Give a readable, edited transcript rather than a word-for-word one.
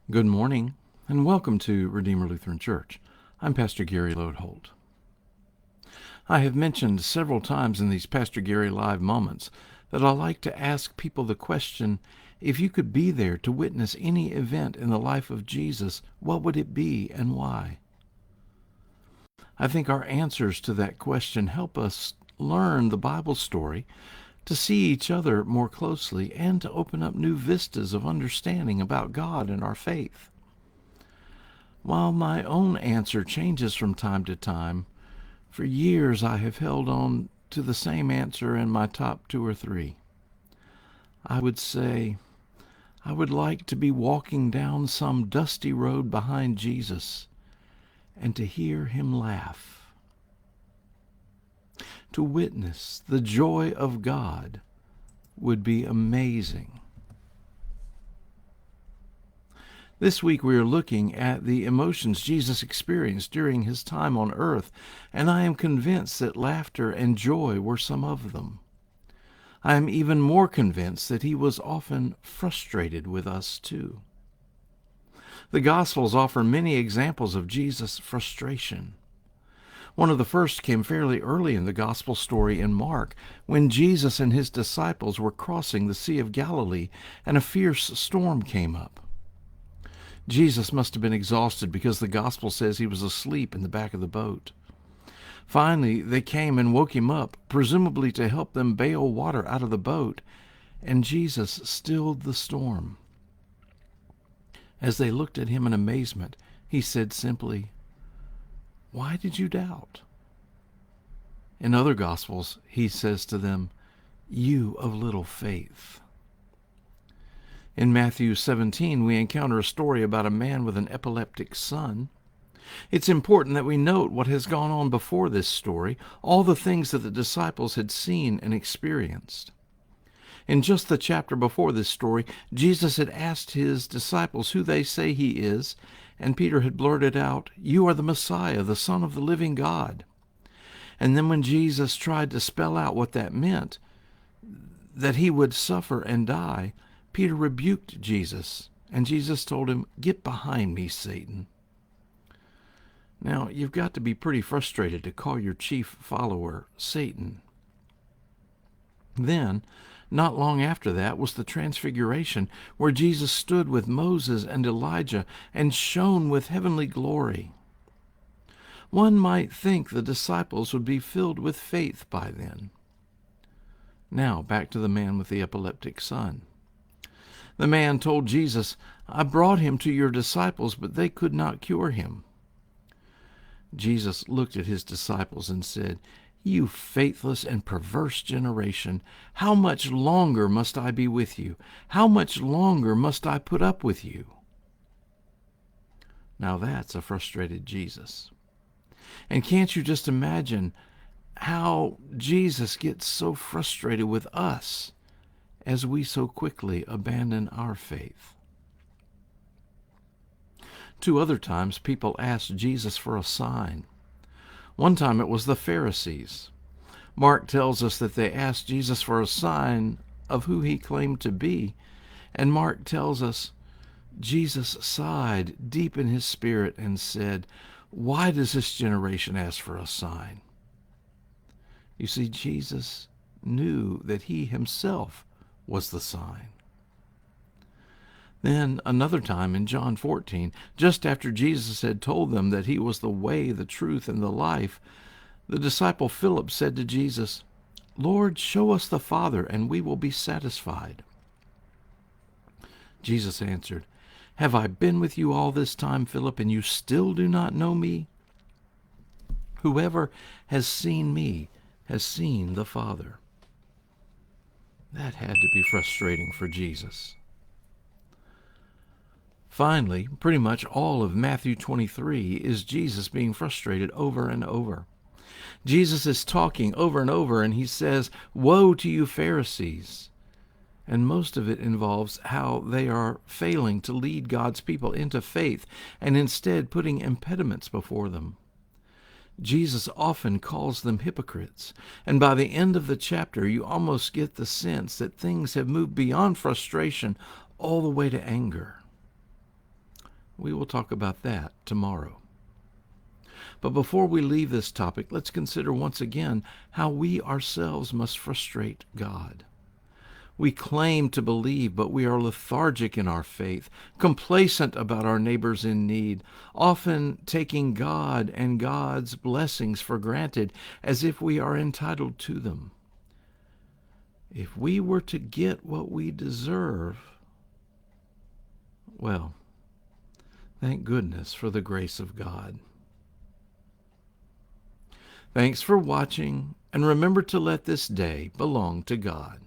Good morning, and welcome to Redeemer Lutheran Church. I'm Pastor Gary Lodeholt. I have mentioned several times in these Pastor Gary Live moments that I like to ask people the question, if you could be there to witness any event in the life of Jesus, what would it be and why? I think our answers to that question help us learn the Bible story, to see each other more closely, and to open up new vistas of understanding about God and our faith. While my own answer changes from time to time, for years I have held on to the same answer in my top two or three. I would say, I would like to be walking down some dusty road behind Jesus and to hear him laugh. To witness the joy of God would be amazing. This week we are looking at the emotions Jesus experienced during his time on earth, and I am convinced that laughter and joy were some of them. I am even more convinced that he was often frustrated with us too. The Gospels offer many examples of Jesus' frustration. One of the first came fairly early in the Gospel story in Mark, when Jesus and his disciples were crossing the Sea of Galilee and a fierce storm came up. Jesus must have been exhausted because the Gospel says he was asleep in the back of the boat. Finally, they came and woke him up, presumably to help them bail water out of the boat, and Jesus stilled the storm. As they looked at him in amazement, he said simply, "Why did you doubt?" In other Gospels, he says to them, "You of little faith." In Matthew 17, we encounter a story about a man with an epileptic son. It's important that we note what has gone on before this story, all the things that the disciples had seen and experienced. In just the chapter before this story, Jesus had asked his disciples who they say he is, and Peter had blurted out, "You are the Messiah, the Son of the living God." And then when Jesus tried to spell out what that meant, that he would suffer and die, Peter rebuked Jesus, and Jesus told him, "Get behind me, Satan." Now, you've got to be pretty frustrated to call your chief follower Satan. Then, not long after that, was the Transfiguration, where Jesus stood with Moses and Elijah and shone with heavenly glory. One might think the disciples would be filled with faith by then. Now, back to the man with the epileptic son. The man told Jesus, "I brought him to your disciples, but they could not cure him." Jesus looked at his disciples and said, "You faithless and perverse generation, how much longer must I be with you? How much longer must I put up with you?" Now that's a frustrated Jesus. And can't you just imagine how Jesus gets so frustrated with us as we so quickly abandon our faith? Two other times people asked Jesus for a sign. One time it was the Pharisees. Mark tells us that they asked Jesus for a sign of who he claimed to be, and Mark tells us Jesus sighed deep in his spirit and said, "Why does this generation ask for a sign?" You see, Jesus knew that he himself was the sign. Then another time in John 14, just after Jesus had told them that he was the way, the truth, and the life, the disciple Philip said to Jesus, "Lord, show us the Father, and we will be satisfied." Jesus answered, "Have I been with you all this time, Philip, and you still do not know me? Whoever has seen me has seen the Father." That had to be frustrating for Jesus. Finally, pretty much all of Matthew 23 is Jesus being frustrated over and over. Jesus is talking over and over, and he says, "Woe to you, Pharisees." And most of it involves how they are failing to lead God's people into faith and instead putting impediments before them. Jesus often calls them hypocrites, and by the end of the chapter you almost get the sense that things have moved beyond frustration all the way to anger. We will talk about that tomorrow. But before we leave this topic, let's consider once again how we ourselves must frustrate God. We claim to believe, but we are lethargic in our faith, complacent about our neighbors in need, often taking God and God's blessings for granted as if we are entitled to them. If we were to get what we deserve, well, thank goodness for the grace of God. Thanks for watching, and remember to let this day belong to God.